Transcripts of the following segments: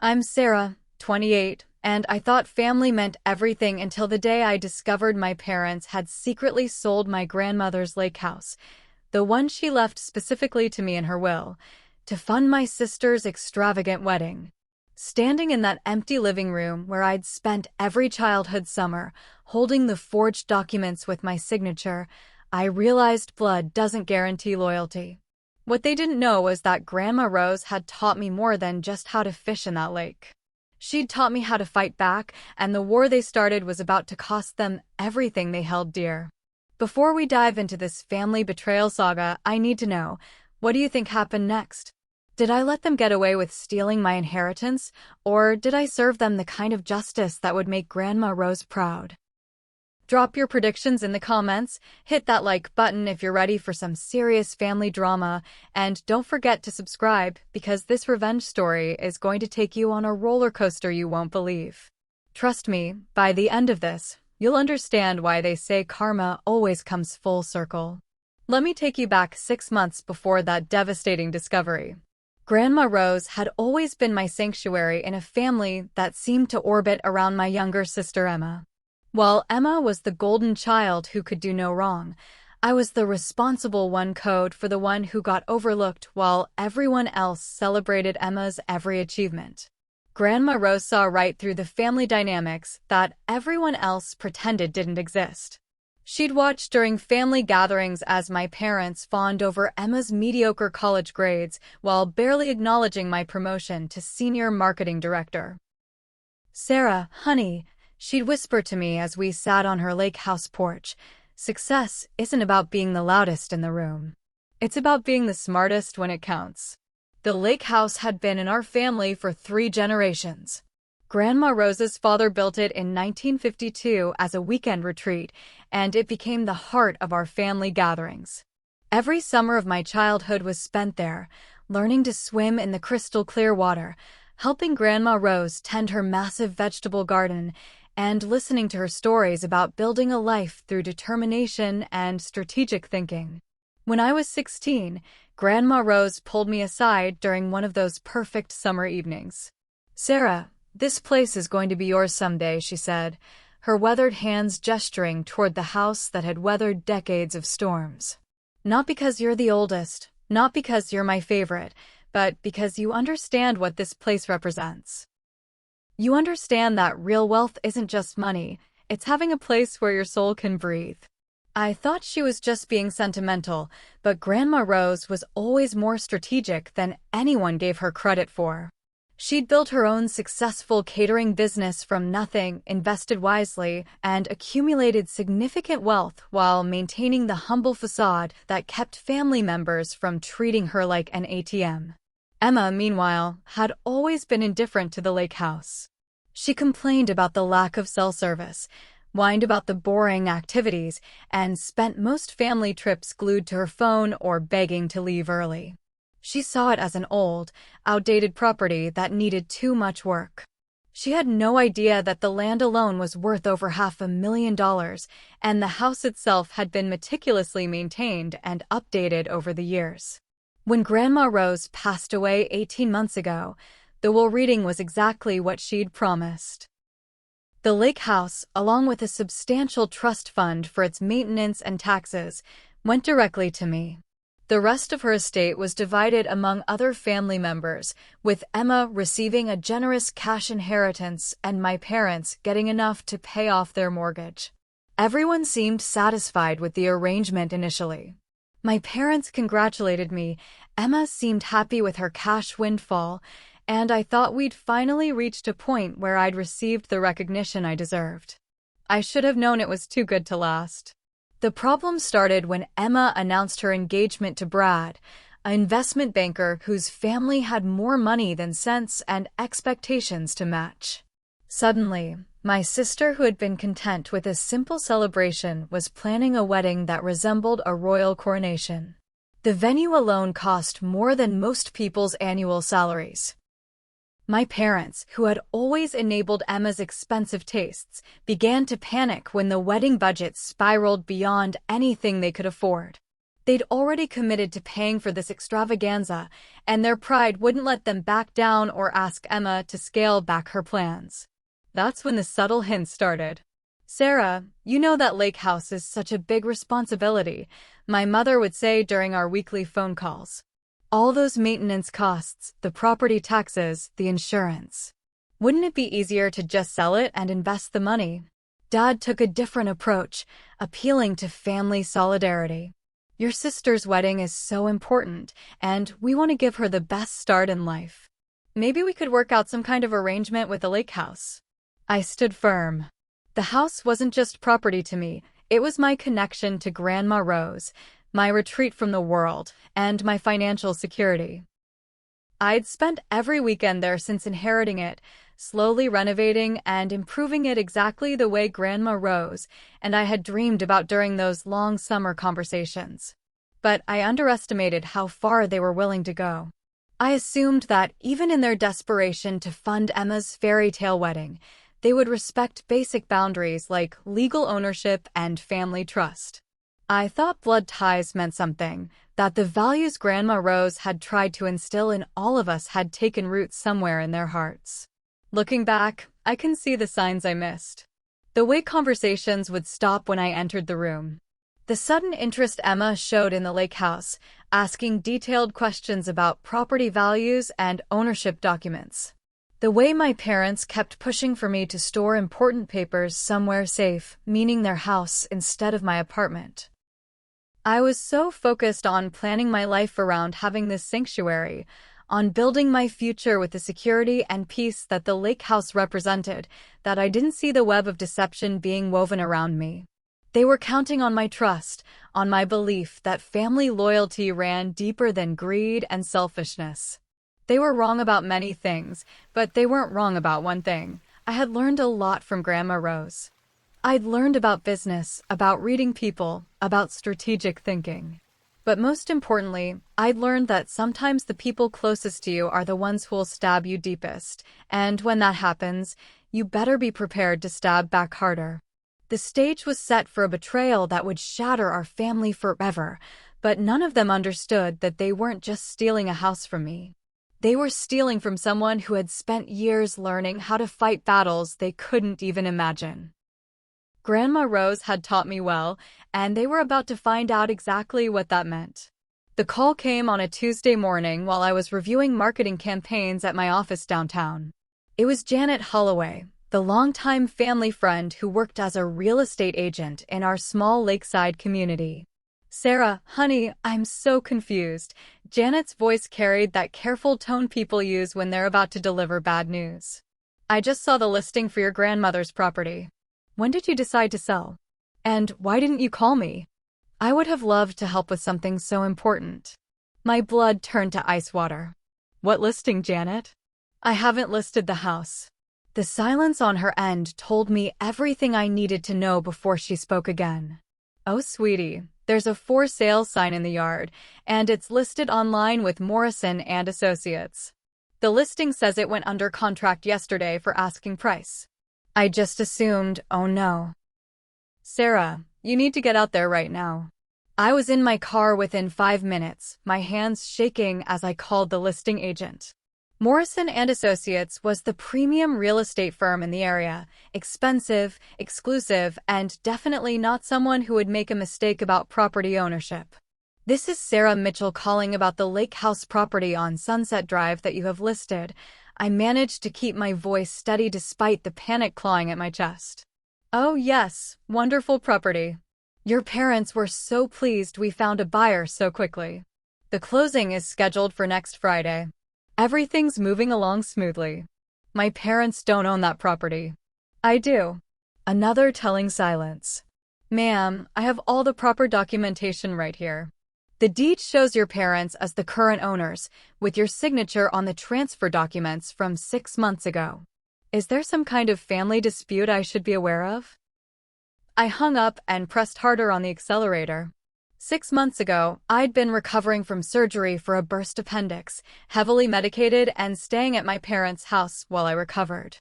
I'm Sarah, 28, and I thought family meant everything until the day I discovered my parents had secretly sold my grandmother's lake house, the one she left specifically to me in her will, to fund my sister's extravagant wedding. Standing in that empty living room where I'd spent every childhood summer, holding the forged documents with my signature, I realized blood doesn't guarantee loyalty. What they didn't know was that Grandma Rose had taught me more than just how to fish in that lake. She'd taught me how to fight back, and the war they started was about to cost them everything they held dear. Before we dive into this family betrayal saga, I need to know, what do you think happened next? Did I let them get away with stealing my inheritance, or did I serve them the kind of justice that would make Grandma Rose proud? Drop your predictions in the comments, hit that like button if you're ready for some serious family drama, and don't forget to subscribe because this revenge story is going to take you on a roller coaster you won't believe. Trust me, by the end of this, you'll understand why they say karma always comes full circle. Let me take you back 6 months before that devastating discovery. Grandma Rose had always been my sanctuary in a family that seemed to orbit around my younger sister Emma. While Emma was the golden child who could do no wrong, I was the responsible one code for the one who got overlooked while everyone else celebrated Emma's every achievement. Grandma Rose saw right through the family dynamics that everyone else pretended didn't exist. She'd watch during family gatherings as my parents fawned over Emma's mediocre college grades while barely acknowledging my promotion to senior marketing director. "Sarah, honey," she'd whisper to me as we sat on her lake house porch, "success isn't about being the loudest in the room. It's about being the smartest when it counts." The lake house had been in our family for 3 generations. Grandma Rose's father built it in 1952 as a weekend retreat, and it became the heart of our family gatherings. Every summer of my childhood was spent there, learning to swim in the crystal clear water, helping Grandma Rose tend her massive vegetable garden, and listening to her stories about building a life through determination and strategic thinking. When I was 16, Grandma Rose pulled me aside during one of those perfect summer evenings. "Sarah, this place is going to be yours someday," she said, her weathered hands gesturing toward the house that had weathered decades of storms. "Not because you're the oldest, not because you're my favorite, but because you understand what this place represents. You understand that real wealth isn't just money, it's having a place where your soul can breathe." I thought she was just being sentimental, but Grandma Rose was always more strategic than anyone gave her credit for. She'd built her own successful catering business from nothing, invested wisely, and accumulated significant wealth while maintaining the humble facade that kept family members from treating her like an ATM. Emma, meanwhile, had always been indifferent to the lake house. She complained about the lack of cell service, whined about the boring activities, and spent most family trips glued to her phone or begging to leave early. She saw it as an old, outdated property that needed too much work. She had no idea that the land alone was worth over $500,000, and the house itself had been meticulously maintained and updated over the years. When Grandma Rose passed away 18 months ago, the will reading was exactly what she'd promised. The lake house, along with a substantial trust fund for its maintenance and taxes, went directly to me. The rest of her estate was divided among other family members, with Emma receiving a generous cash inheritance and my parents getting enough to pay off their mortgage. Everyone seemed satisfied with the arrangement initially. My parents congratulated me, Emma seemed happy with her cash windfall, and I thought we'd finally reached a point where I'd received the recognition I deserved. I should have known it was too good to last. The problem started when Emma announced her engagement to Brad, an investment banker whose family had more money than sense and expectations to match. Suddenly, my sister, who had been content with a simple celebration, was planning a wedding that resembled a royal coronation. The venue alone cost more than most people's annual salaries. My parents, who had always enabled Emma's expensive tastes, began to panic when the wedding budget spiraled beyond anything they could afford. They'd already committed to paying for this extravaganza, and their pride wouldn't let them back down or ask Emma to scale back her plans. That's when the subtle hints started. "Sarah, you know that lake house is such a big responsibility," my mother would say during our weekly phone calls. "All those maintenance costs, the property taxes, the insurance. Wouldn't it be easier to just sell it and invest the money?" Dad took a different approach, appealing to family solidarity. "Your sister's wedding is so important, and we want to give her the best start in life. Maybe we could work out some kind of arrangement with the lake house." I stood firm. The house wasn't just property to me, it was my connection to Grandma Rose, my retreat from the world, and my financial security. I'd spent every weekend there since inheriting it, slowly renovating and improving it exactly the way Grandma Rose and I had dreamed about during those long summer conversations. But I underestimated how far they were willing to go. I assumed that even in their desperation to fund Emma's fairy tale wedding, they would respect basic boundaries like legal ownership and family trust. I thought blood ties meant something, that the values Grandma Rose had tried to instill in all of us had taken root somewhere in their hearts. Looking back, I can see the signs I missed. The way conversations would stop when I entered the room. The sudden interest Emma showed in the lake house, asking detailed questions about property values and ownership documents. The way my parents kept pushing for me to store important papers somewhere safe, meaning their house instead of my apartment. I was so focused on planning my life around having this sanctuary, on building my future with the security and peace that the lake house represented, that I didn't see the web of deception being woven around me. They were counting on my trust, on my belief that family loyalty ran deeper than greed and selfishness. They were wrong about many things, but they weren't wrong about one thing. I had learned a lot from Grandma Rose. I'd learned about business, about reading people, about strategic thinking. But most importantly, I'd learned that sometimes the people closest to you are the ones who'll stab you deepest, and when that happens, you better be prepared to stab back harder. The stage was set for a betrayal that would shatter our family forever, but none of them understood that they weren't just stealing a house from me. They were stealing from someone who had spent years learning how to fight battles they couldn't even imagine. Grandma Rose had taught me well, and they were about to find out exactly what that meant. The call came on a Tuesday morning while I was reviewing marketing campaigns at my office downtown. It was Janet Holloway, the longtime family friend who worked as a real estate agent in our small lakeside community. "Sarah, honey, I'm so confused." Janet's voice carried that careful tone people use when they're about to deliver bad news. "I just saw the listing for your grandmother's property. When did you decide to sell? And why didn't you call me? I would have loved to help with something so important." My blood turned to ice water. "What listing, Janet?" "I haven't listed the house." The silence on her end told me everything I needed to know before she spoke again. "Oh, sweetie, there's a for sale sign in the yard, and it's listed online with Morrison and Associates. The listing says it went under contract yesterday for asking price." I just assumed, oh no. "Sarah, you need to get out there right now." I was in my car within 5 minutes, my hands shaking as I called the listing agent. Morrison and Associates was the premium real estate firm in the area, expensive, exclusive, and definitely not someone who would make a mistake about property ownership. "This is Sarah Mitchell calling about the lake house property on Sunset Drive that you have listed." I managed to keep my voice steady despite the panic clawing at my chest. "Oh yes, wonderful property. Your parents were so pleased we found a buyer so quickly. The closing is scheduled for next Friday. Everything's moving along smoothly." "My parents don't own that property." "I do." Another telling silence. "Ma'am, I have all the proper documentation right here. The deed shows your parents as the current owners, with your signature on the transfer documents from 6 months ago. Is there some kind of family dispute I should be aware of?" I hung up and pressed harder on the accelerator. 6 months ago, I'd been recovering from surgery for a burst appendix, heavily medicated and staying at my parents' house while I recovered.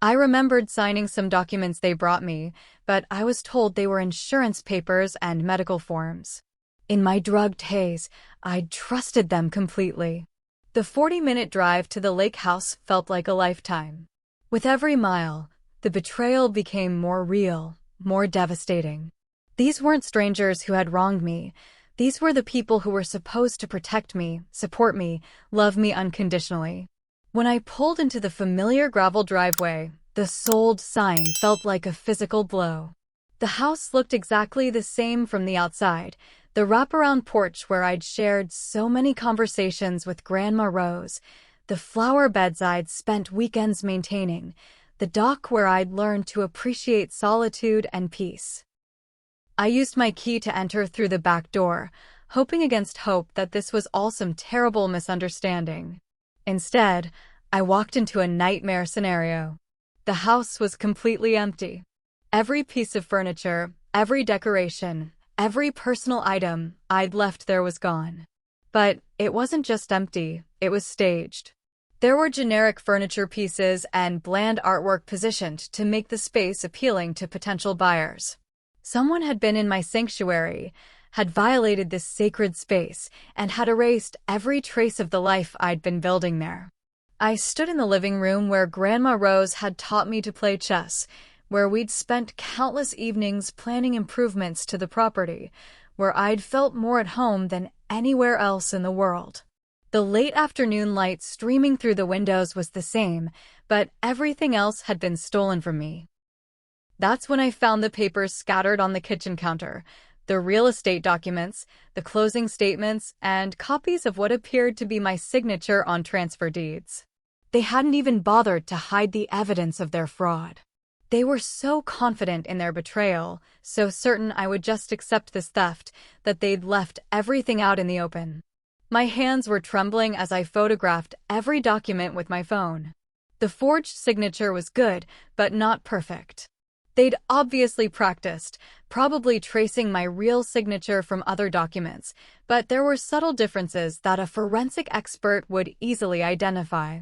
I remembered signing some documents they brought me, but I was told they were insurance papers and medical forms. In my drugged haze, I'd trusted them completely. The 40-minute drive to the lake house felt like a lifetime. With every mile, the betrayal became more real, more devastating. These weren't strangers who had wronged me. These were the people who were supposed to protect me, support me, love me unconditionally. When I pulled into the familiar gravel driveway, the sold sign felt like a physical blow. The house looked exactly the same from the outside. The wraparound porch where I'd shared so many conversations with Grandma Rose, the flower beds I'd spent weekends maintaining, the dock where I'd learned to appreciate solitude and peace. I used my key to enter through the back door, hoping against hope that this was all some terrible misunderstanding. Instead, I walked into a nightmare scenario. The house was completely empty. Every piece of furniture, every decoration, every personal item I'd left there was gone. But it wasn't just empty, it was staged. There were generic furniture pieces and bland artwork positioned to make the space appealing to potential buyers. Someone had been in my sanctuary, had violated this sacred space, and had erased every trace of the life I'd been building there. I stood in the living room where Grandma Rose had taught me to play chess, where we'd spent countless evenings planning improvements to the property, where I'd felt more at home than anywhere else in the world. The late afternoon light streaming through the windows was the same, but everything else had been stolen from me. That's when I found the papers scattered on the kitchen counter, the real estate documents, the closing statements, and copies of what appeared to be my signature on transfer deeds. They hadn't even bothered to hide the evidence of their fraud. They were so confident in their betrayal, so certain I would just accept this theft, that they'd left everything out in the open. My hands were trembling as I photographed every document with my phone. The forged signature was good, but not perfect. They'd obviously practiced, probably tracing my real signature from other documents, but there were subtle differences that a forensic expert would easily identify.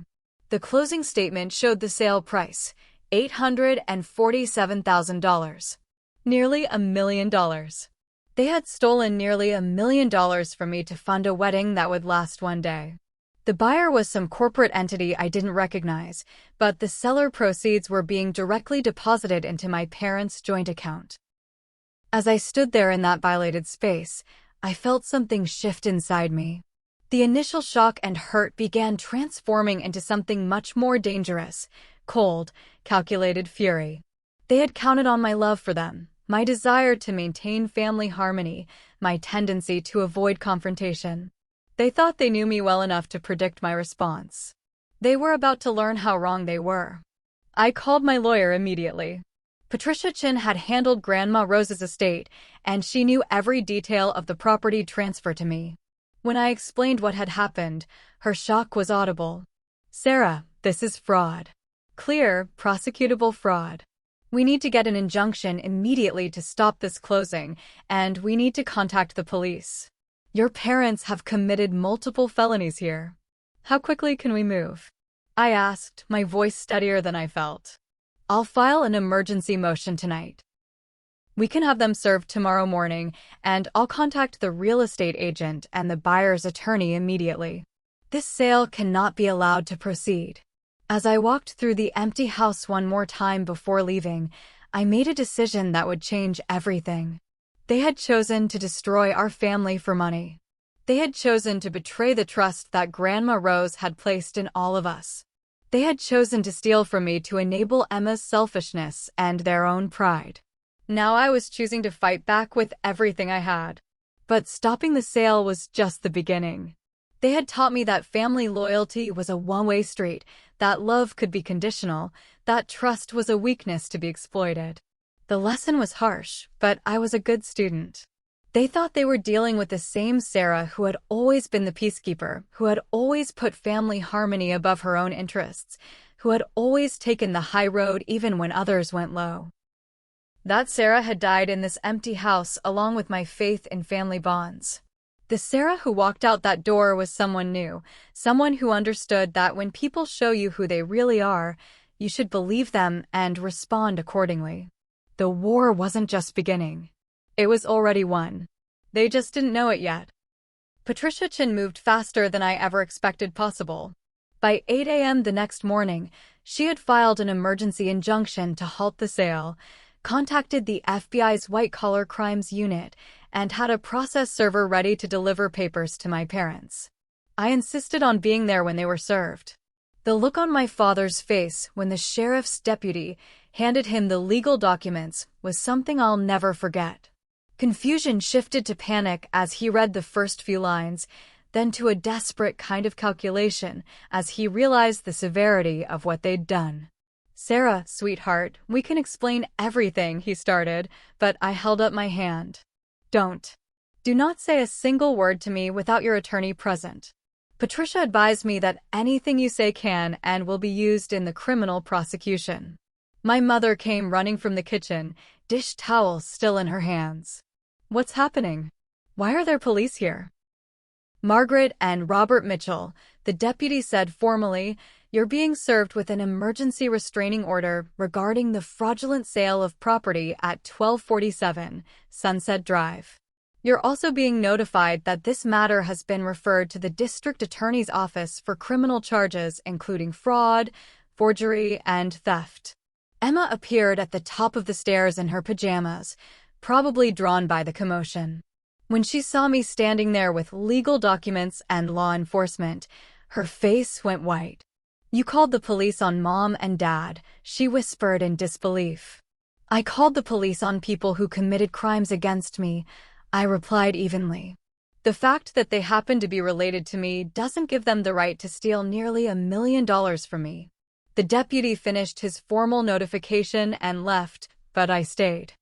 The closing statement showed the sale price, $847,000. Nearly $1 million. They had stolen nearly $1 million from me to fund a wedding that would last one day. The buyer was some corporate entity I didn't recognize, but the seller proceeds were being directly deposited into my parents' joint account. As I stood there in that violated space, I felt something shift inside me. The initial shock and hurt began transforming into something much more dangerous, cold, calculated fury. They had counted on my love for them, my desire to maintain family harmony, my tendency to avoid confrontation. They thought they knew me well enough to predict my response. They were about to learn how wrong they were. I called my lawyer immediately. Patricia Chin had handled Grandma Rose's estate, and she knew every detail of the property transfer to me. When I explained what had happened, her shock was audible. "Sarah, this is fraud. Clear, prosecutable fraud. We need to get an injunction immediately to stop this closing, and we need to contact the police. Your parents have committed multiple felonies here. How quickly can we move?" I asked, my voice steadier than I felt. "I'll file an emergency motion tonight. We can have them served tomorrow morning, and I'll contact the real estate agent and the buyer's attorney immediately. This sale cannot be allowed to proceed." As I walked through the empty house one more time before leaving, I made a decision that would change everything. They had chosen to destroy our family for money. They had chosen to betray the trust that Grandma Rose had placed in all of us. They had chosen to steal from me to enable Emma's selfishness and their own pride. Now I was choosing to fight back with everything I had. But stopping the sale was just the beginning. They had taught me that family loyalty was a one-way street, that love could be conditional, that trust was a weakness to be exploited. The lesson was harsh, but I was a good student. They thought they were dealing with the same Sarah who had always been the peacekeeper, who had always put family harmony above her own interests, who had always taken the high road even when others went low. That Sarah had died in this empty house along with my faith in family bonds. The Sarah who walked out that door was someone new, someone who understood that when people show you who they really are, you should believe them and respond accordingly. The war wasn't just beginning. It was already won. They just didn't know it yet. Patricia Chin moved faster than I ever expected possible. By 8 a.m. the next morning, she had filed an emergency injunction to halt the sale, contacted the FBI's white-collar crimes unit, and had a process server ready to deliver papers to my parents. I insisted on being there when they were served. The look on my father's face when the sheriff's deputy handed him the legal documents was something I'll never forget. Confusion shifted to panic as he read the first few lines, then to a desperate kind of calculation as he realized the severity of what they'd done. "Sarah, sweetheart, we can explain everything," he started, but I held up my hand. "Don't. Do not say a single word to me without your attorney present. Patricia advised me that anything you say can and will be used in the criminal prosecution." My mother came running from the kitchen, dish towel still in her hands. "What's happening? Why are there police here?" "Margaret and Robert Mitchell," the deputy said formally, "you're being served with an emergency restraining order regarding the fraudulent sale of property at 1247 Sunset Drive. You're also being notified that this matter has been referred to the district attorney's office for criminal charges including fraud, forgery, and theft." Emma appeared at the top of the stairs in her pajamas, probably drawn by the commotion. When she saw me standing there with legal documents and law enforcement, her face went white. "You called the police on Mom and Dad," she whispered in disbelief. "I called the police on people who committed crimes against me," I replied evenly. "The fact that they happen to be related to me doesn't give them the right to steal nearly $1 million from me." The deputy finished his formal notification and left, but I stayed.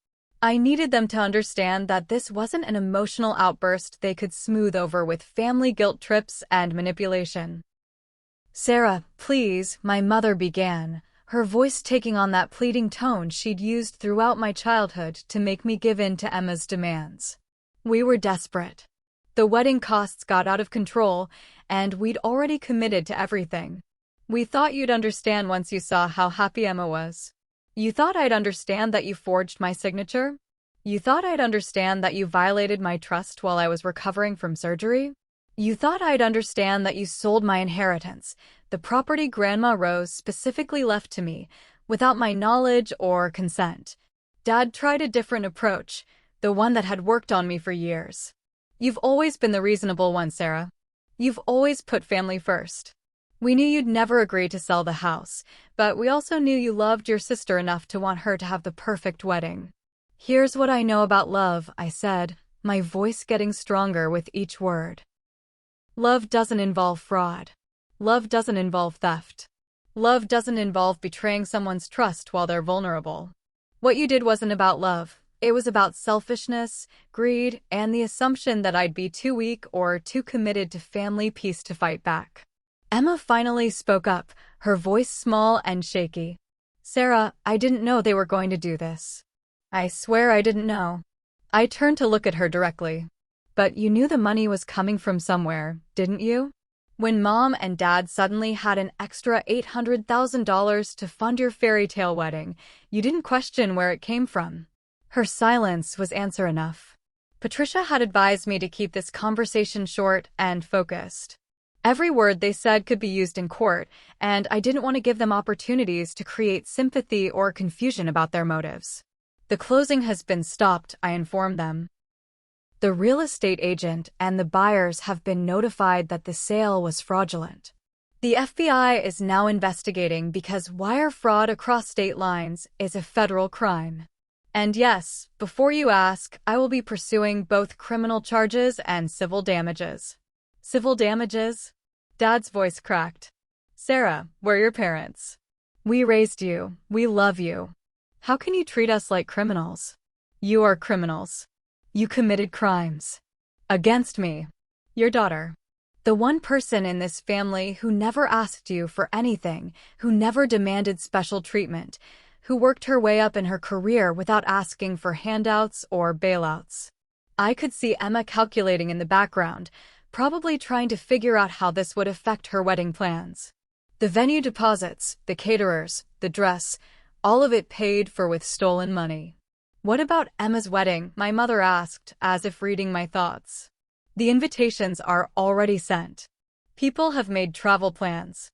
I needed them to understand that this wasn't an emotional outburst they could smooth over with family guilt trips and manipulation. "Sarah, please," my mother began, her voice taking on that pleading tone she'd used throughout my childhood to make me give in to Emma's demands. We were desperate. The wedding costs got out of control, and we'd already committed to everything. "We thought you'd understand once you saw how happy Emma was. You thought I'd understand that you forged my signature? You thought I'd understand that you violated my trust while I was recovering from surgery? You thought I'd understand that you sold my inheritance, the property Grandma Rose specifically left to me, without my knowledge or consent. Dad tried a different approach, the one that had worked on me for years. You've always been the reasonable one, Sarah. You've always put family first. We knew you'd never agree to sell the house, but we also knew you loved your sister enough to want her to have the perfect wedding. Here's what I know about love," I said, my voice getting stronger with each word. "Love doesn't involve fraud. Love doesn't involve theft. Love doesn't involve betraying someone's trust while they're vulnerable. What you did wasn't about love. It was about selfishness, greed, and the assumption that I'd be too weak or too committed to family peace to fight back." Emma finally spoke up, her voice small and shaky. "Sarah, I didn't know they were going to do this. I swear I didn't know." I turned to look at her directly. "But you knew the money was coming from somewhere, didn't you? When Mom and Dad suddenly had an extra $800,000 to fund your fairy tale wedding, you didn't question where it came from." Her silence was answer enough. Patricia had advised me to keep this conversation short and focused. Every word they said could be used in court, and I didn't want to give them opportunities to create sympathy or confusion about their motives. "The closing has been stopped," I informed them. "The real estate agent and the buyers have been notified that the sale was fraudulent. The FBI is now investigating because wire fraud across state lines is a federal crime. And yes, before you ask, I will be pursuing both criminal charges and civil damages." "Civil damages?" Dad's voice cracked. "Sarah, we're your parents. We raised you. We love you. How can you treat us like criminals? You are criminals. You committed crimes. Against me, your daughter. The one person in this family who never asked you for anything, who never demanded special treatment, who worked her way up in her career without asking for handouts or bailouts." I could see Emma calculating in the background, probably trying to figure out how this would affect her wedding plans. The venue deposits, the caterers, the dress, all of it paid for with stolen money. "What about Emma's wedding?" my mother asked, as if reading my thoughts. "The invitations are already sent. People have made travel plans.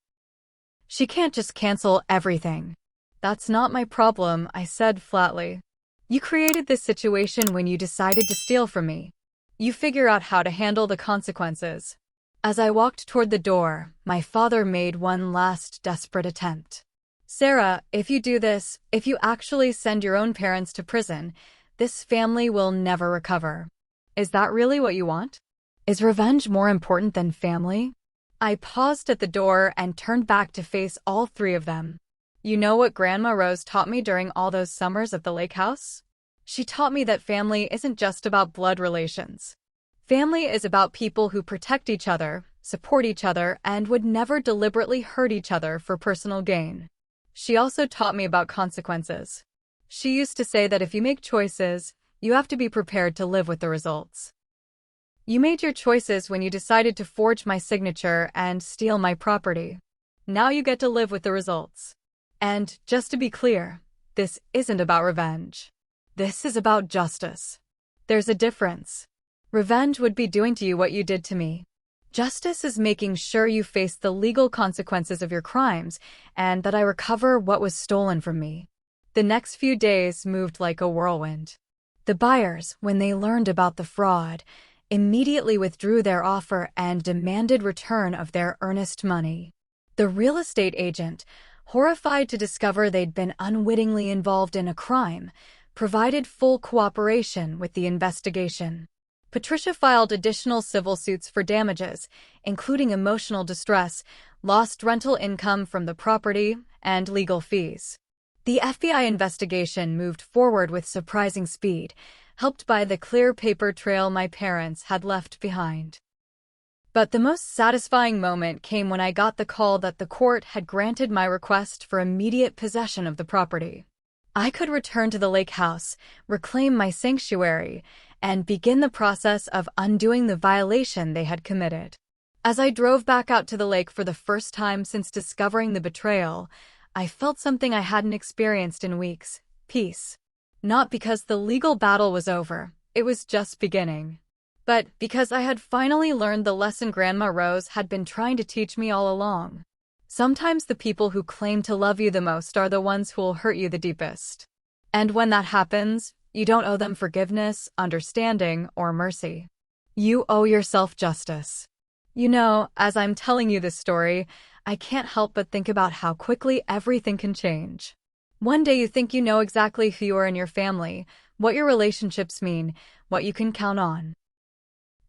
She can't just cancel everything." "That's not my problem," I said flatly. "You created this situation when you decided to steal from me. You figure out how to handle the consequences." As I walked toward the door, my father made one last desperate attempt. "Sarah, if you do this, if you actually send your own parents to prison, this family will never recover. Is that really what you want? Is revenge more important than family?" I paused at the door and turned back to face all three of them. "You know what Grandma Rose taught me during all those summers at the lake house? She taught me that family isn't just about blood relations. Family is about people who protect each other, support each other, and would never deliberately hurt each other for personal gain." She also taught me about consequences. She used to say that if you make choices, you have to be prepared to live with the results. You made your choices when you decided to forge my signature and steal my property. Now you get to live with the results. And, just to be clear, this isn't about revenge. This is about justice. There's a difference. Revenge would be doing to you what you did to me. Justice is making sure you face the legal consequences of your crimes and that I recover what was stolen from me. The next few days moved like a whirlwind. The buyers, when they learned about the fraud, immediately withdrew their offer and demanded return of their earnest money. The real estate agent, horrified to discover they'd been unwittingly involved in a crime, provided full cooperation with the investigation. Patricia filed additional civil suits for damages, including emotional distress, lost rental income from the property, and legal fees. The FBI investigation moved forward with surprising speed, helped by the clear paper trail my parents had left behind. But the most satisfying moment came when I got the call that the court had granted my request for immediate possession of the property. I could return to the lake house, reclaim my sanctuary, and begin the process of undoing the violation they had committed. As I drove back out to the lake for the first time since discovering the betrayal, I felt something I hadn't experienced in weeks: peace. Not because the legal battle was over, it was just beginning. But because I had finally learned the lesson Grandma Rose had been trying to teach me all along. Sometimes the people who claim to love you the most are the ones who will hurt you the deepest. And when that happens, you don't owe them forgiveness, understanding, or mercy. You owe yourself justice. You know, as I'm telling you this story, I can't help but think about how quickly everything can change. One day you think you know exactly who you are in your family, what your relationships mean, what you can count on.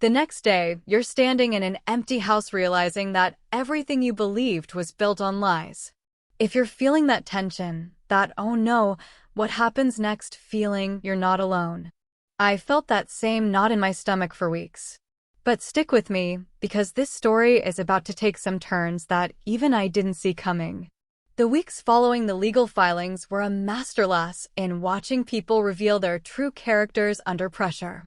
The next day, you're standing in an empty house realizing that everything you believed was built on lies. If you're feeling that tension, that "oh no, what happens next" feeling, you're not alone. I felt that same knot in my stomach for weeks. But stick with me, because this story is about to take some turns that even I didn't see coming. The weeks following the legal filings were a masterclass in watching people reveal their true characters under pressure.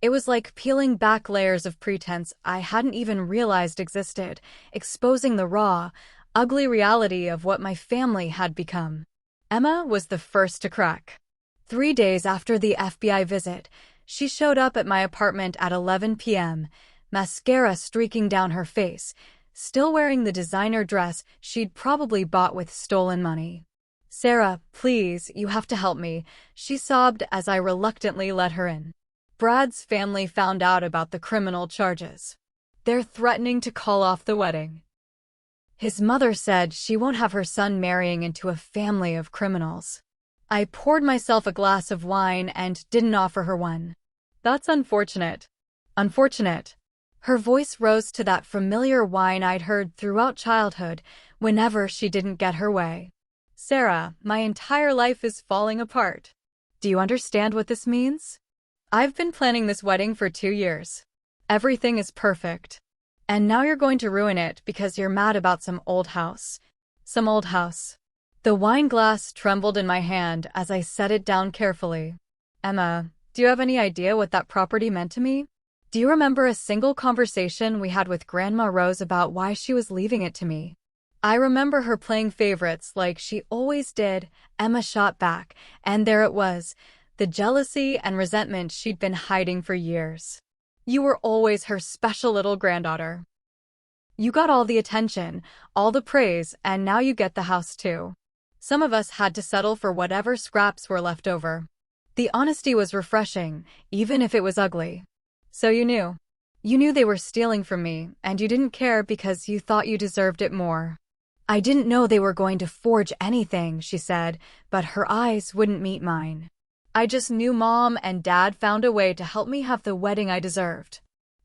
It was like peeling back layers of pretense I hadn't even realized existed, exposing the raw, ugly reality of what my family had become. Emma was the first to crack. 3 days after the FBI visit, she showed up at my apartment at 11 p.m., mascara streaking down her face, still wearing the designer dress she'd probably bought with stolen money. "Sarah, please, you have to help me," she sobbed as I reluctantly let her in. "Brad's family found out about the criminal charges. They're threatening to call off the wedding. His mother said she won't have her son marrying into a family of criminals." I poured myself a glass of wine and didn't offer her one. "That's unfortunate." "Unfortunate." Her voice rose to that familiar whine I'd heard throughout childhood whenever she didn't get her way. "Sarah, my entire life is falling apart. Do you understand what this means? I've been planning this wedding for 2 years. Everything is perfect. And now you're going to ruin it because you're mad about some old house. Some old house." The wine glass trembled in my hand as I set it down carefully. "Emma, do you have any idea what that property meant to me? Do you remember a single conversation we had with Grandma Rose about why she was leaving it to me?" "I remember her playing favorites like she always did," Emma shot back, "and there it was, the jealousy and resentment she'd been hiding for years. You were always her special little granddaughter. You got all the attention, all the praise, and now you get the house too. Some of us had to settle for whatever scraps were left over. The honesty was refreshing, even if it was ugly. So you knew. You knew they were stealing from me, and you didn't care because you thought you deserved it more. I didn't know they were going to forge anything, she said, but her eyes wouldn't meet mine. I just knew Mom and Dad found a way to help me have the wedding I deserved.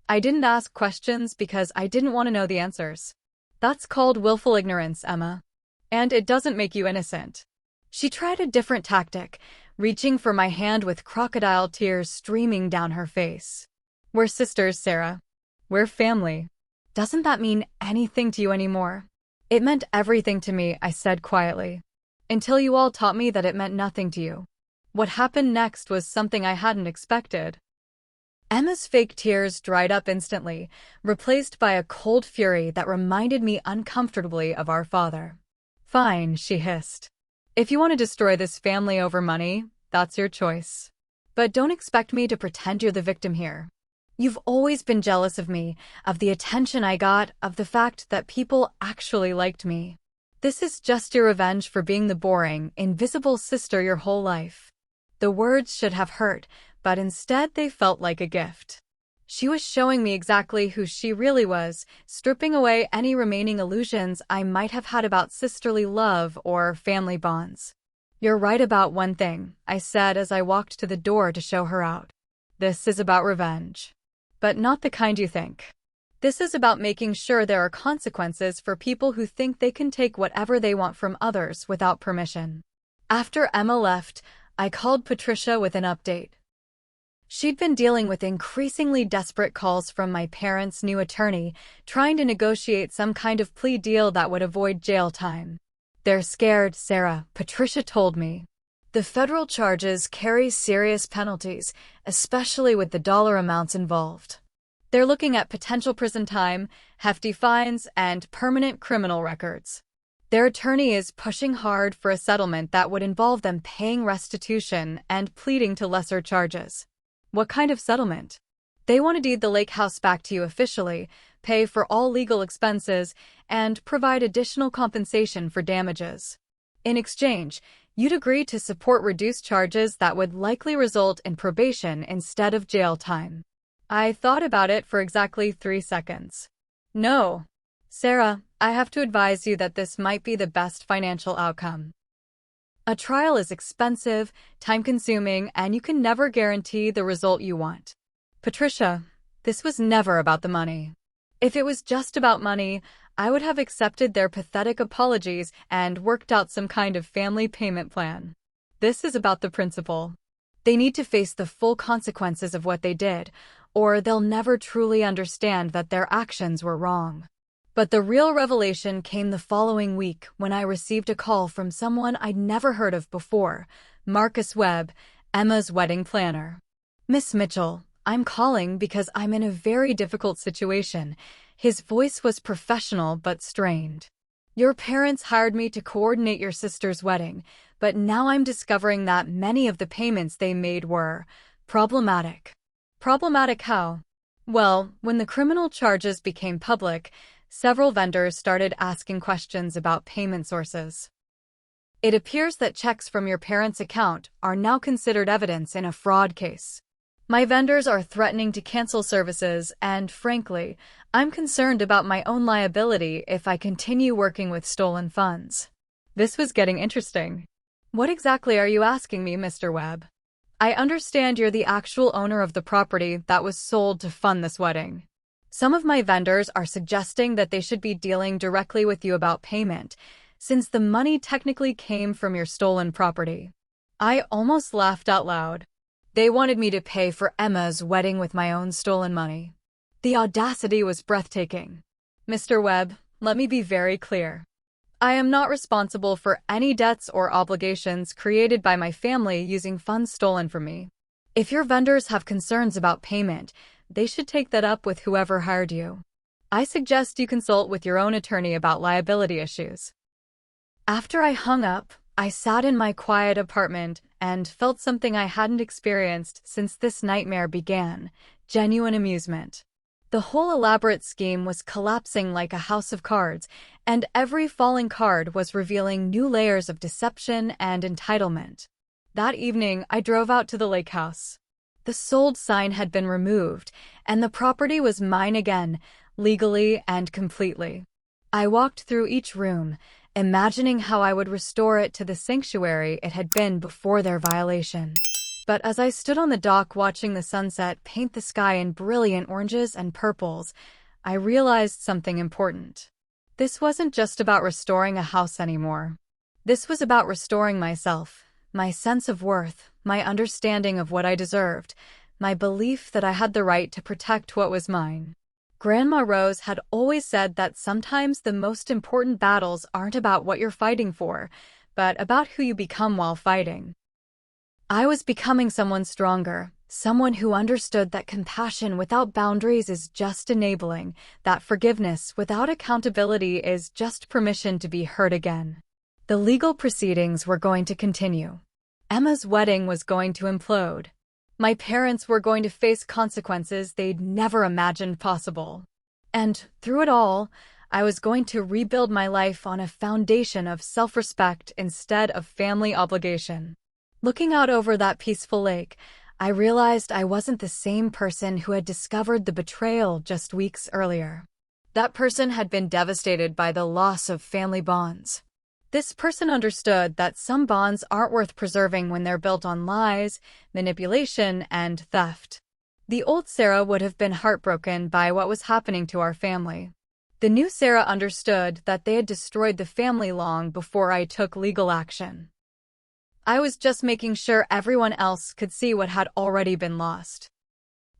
I didn't ask questions because I didn't want to know the answers. That's called willful ignorance, Emma. And it doesn't make you innocent. She tried a different tactic, reaching for my hand with crocodile tears streaming down her face. We're sisters, Sarah. We're family. Doesn't that mean anything to you anymore? It meant everything to me, I said quietly. Until you all taught me that it meant nothing to you. What happened next was something I hadn't expected. Emma's fake tears dried up instantly, replaced by a cold fury that reminded me uncomfortably of our father. Fine, she hissed. If you want to destroy this family over money, that's your choice. But don't expect me to pretend you're the victim here. You've always been jealous of me, of the attention I got, of the fact that people actually liked me. This is just your revenge for being the boring, invisible sister your whole life. The words should have hurt, but instead they felt like a gift. She was showing me exactly who she really was, stripping away any remaining illusions I might have had about sisterly love or family bonds. You're right about one thing, I said as I walked to the door to show her out. This is about revenge. But not the kind you think. This is about making sure there are consequences for people who think they can take whatever they want from others without permission. After Emma left, I called Patricia with an update. She'd been dealing with increasingly desperate calls from my parents' new attorney, trying to negotiate some kind of plea deal that would avoid jail time. They're scared, Sarah, Patricia told me. The federal charges carry serious penalties, especially with the dollar amounts involved. They're looking at potential prison time, hefty fines, and permanent criminal records. Their attorney is pushing hard for a settlement that would involve them paying restitution and pleading to lesser charges. What kind of settlement? They want to deed the lake house back to you officially, pay for all legal expenses, and provide additional compensation for damages. In exchange, you'd agree to support reduced charges that would likely result in probation instead of jail time. I thought about it for exactly 3 seconds. No. Sarah, I have to advise you that this might be the best financial outcome. A trial is expensive, time-consuming, and you can never guarantee the result you want. Patricia, this was never about the money. If it was just about money, I would have accepted their pathetic apologies and worked out some kind of family payment plan. This is about the principle. They need to face the full consequences of what they did, or they'll never truly understand that their actions were wrong. But the real revelation came the following week when I received a call from someone I'd never heard of before, Marcus Webb, Emma's wedding planner. Miss Mitchell, I'm calling because I'm in a very difficult situation. His voice was professional but strained. Your parents hired me to coordinate your sister's wedding, but now I'm discovering that many of the payments they made were problematic. Problematic how? Well, when the criminal charges became public, several vendors started asking questions about payment sources. It appears that checks from your parents' account are now considered evidence in a fraud case. My vendors are threatening to cancel services, and frankly, I'm concerned about my own liability if I continue working with stolen funds. This was getting interesting. What exactly are you asking me, Mr. Webb? I understand you're the actual owner of the property that was sold to fund this wedding. Some of my vendors are suggesting that they should be dealing directly with you about payment, since the money technically came from your stolen property. I almost laughed out loud. They wanted me to pay for Emma's wedding with my own stolen money. The audacity was breathtaking. Mr. Webb, let me be very clear. I am not responsible for any debts or obligations created by my family using funds stolen from me. If your vendors have concerns about payment, they should take that up with whoever hired you. I suggest you consult with your own attorney about liability issues. After I hung up, I sat in my quiet apartment and felt something I hadn't experienced since this nightmare began: genuine amusement. The whole elaborate scheme was collapsing like a house of cards, and every falling card was revealing new layers of deception and entitlement. That evening, I drove out to the lake house. The sold sign had been removed, and the property was mine again, legally and completely. I walked through each room, imagining how I would restore it to the sanctuary it had been before their violation. But as I stood on the dock watching the sunset paint the sky in brilliant oranges and purples, I realized something important. This wasn't just about restoring a house anymore. This was about restoring myself, my sense of worth, my understanding of what I deserved, my belief that I had the right to protect what was mine. Grandma Rose had always said that sometimes the most important battles aren't about what you're fighting for, but about who you become while fighting. I was becoming someone stronger, someone who understood that compassion without boundaries is just enabling, that forgiveness without accountability is just permission to be hurt again. The legal proceedings were going to continue. Emma's wedding was going to implode. My parents were going to face consequences they'd never imagined possible. And through it all, I was going to rebuild my life on a foundation of self-respect instead of family obligation. Looking out over that peaceful lake, I realized I wasn't the same person who had discovered the betrayal just weeks earlier. That person had been devastated by the loss of family bonds. This person understood that some bonds aren't worth preserving when they're built on lies, manipulation, and theft. The old Sarah would have been heartbroken by what was happening to our family. The new Sarah understood that they had destroyed the family long before I took legal action. I was just making sure everyone else could see what had already been lost.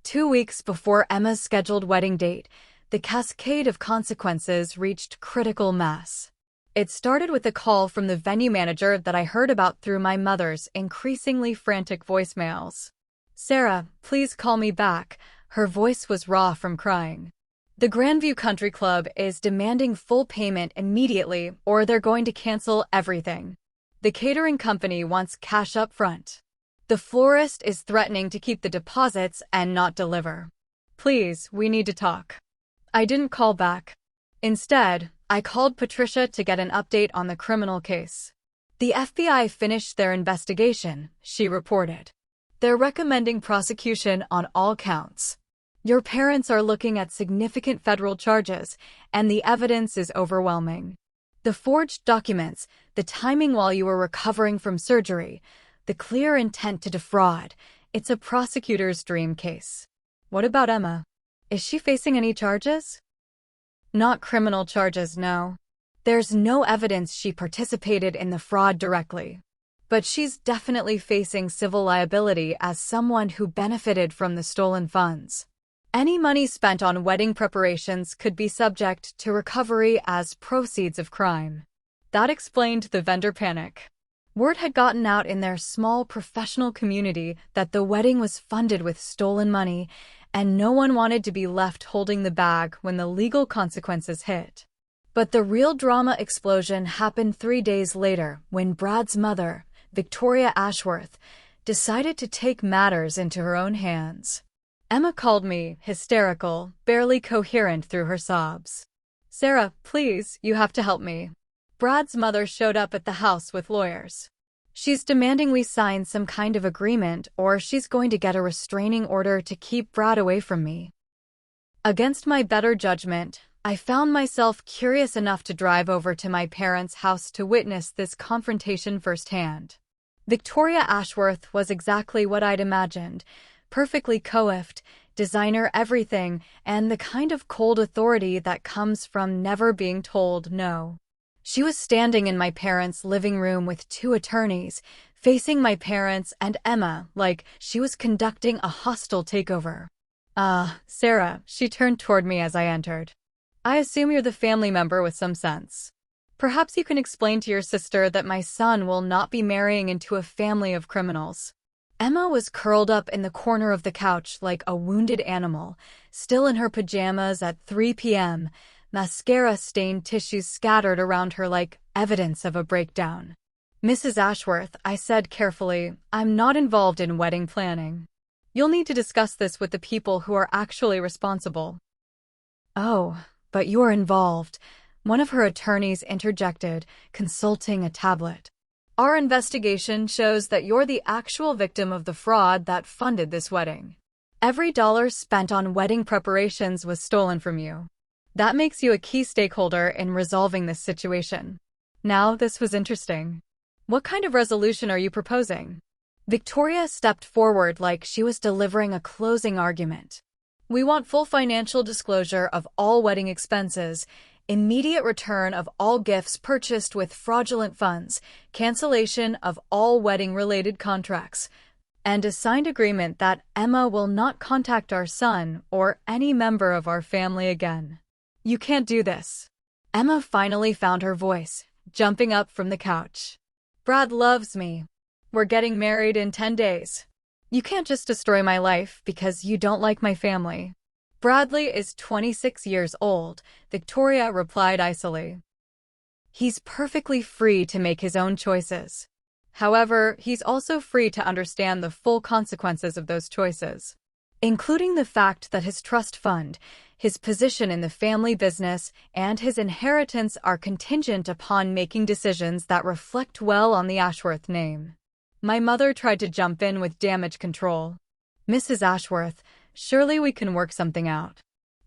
2 weeks before Emma's scheduled wedding date, the cascade of consequences reached critical mass. It started with a call from the venue manager that I heard about through my mother's increasingly frantic voicemails. "Sarah, please call me back." Her voice was raw from crying. "The Grandview Country Club is demanding full payment immediately, or they're going to cancel everything. The catering company wants cash up front. The florist is threatening to keep the deposits and not deliver. Please, we need to talk." I didn't call back. Instead, I called Patricia to get an update on the criminal case. "The FBI finished their investigation," she reported. "They're recommending prosecution on all counts. Your parents are looking at significant federal charges, and the evidence is overwhelming. The forged documents, the timing while you were recovering from surgery, the clear intent to defraud. It's a prosecutor's dream case." "What about Emma? Is she facing any charges?" "Not criminal charges, no. There's no evidence she participated in the fraud directly. But she's definitely facing civil liability as someone who benefited from the stolen funds. Any money spent on wedding preparations could be subject to recovery as proceeds of crime." That explained the vendor panic. Word had gotten out in their small professional community that the wedding was funded with stolen money, and no one wanted to be left holding the bag when the legal consequences hit. But the real drama explosion happened 3 days later when Brad's mother, Victoria Ashworth, decided to take matters into her own hands. Emma called me, hysterical, barely coherent through her sobs. "Sarah, please, you have to help me. Brad's mother showed up at the house with lawyers. She's demanding we sign some kind of agreement, or she's going to get a restraining order to keep Brad away from me." Against my better judgment, I found myself curious enough to drive over to my parents' house to witness this confrontation firsthand. Victoria Ashworth was exactly what I'd imagined: perfectly coiffed, designer everything, and the kind of cold authority that comes from never being told no. She was standing in my parents' living room with 2 attorneys, facing my parents and Emma like she was conducting a hostile takeover. Sarah," she turned toward me as I entered. "I assume you're the family member with some sense. Perhaps you can explain to your sister that my son will not be marrying into a family of criminals." Emma was curled up in the corner of the couch like a wounded animal, still in her pajamas at 3 p.m., mascara-stained tissues scattered around her like evidence of a breakdown. Mrs. Ashworth, I said carefully, I'm not involved in wedding planning. You'll need to discuss this with the people who are actually responsible. Oh, but you're involved. One of her attorneys interjected, consulting a tablet. Our investigation shows that you're the actual victim of the fraud that funded this wedding. Every dollar spent on wedding preparations was stolen from you. That makes you a key stakeholder in resolving this situation. Now, this was interesting. What kind of resolution are you proposing? Victoria stepped forward like she was delivering a closing argument. We want full financial disclosure of all wedding expenses, immediate return of all gifts purchased with fraudulent funds, cancellation of all wedding-related contracts, and a signed agreement that Emma will not contact our son or any member of our family again. You can't do this. Emma finally found her voice, jumping up from the couch. Brad loves me. We're getting married in 10 days. You can't just destroy my life because you don't like my family. Bradley is 26 years old, Victoria replied icily. He's perfectly free to make his own choices. However, he's also free to understand the full consequences of those choices, including the fact that his trust fund, his position in the family business, and his inheritance are contingent upon making decisions that reflect well on the Ashworth name. My mother tried to jump in with damage control. Mrs. Ashworth, surely we can work something out.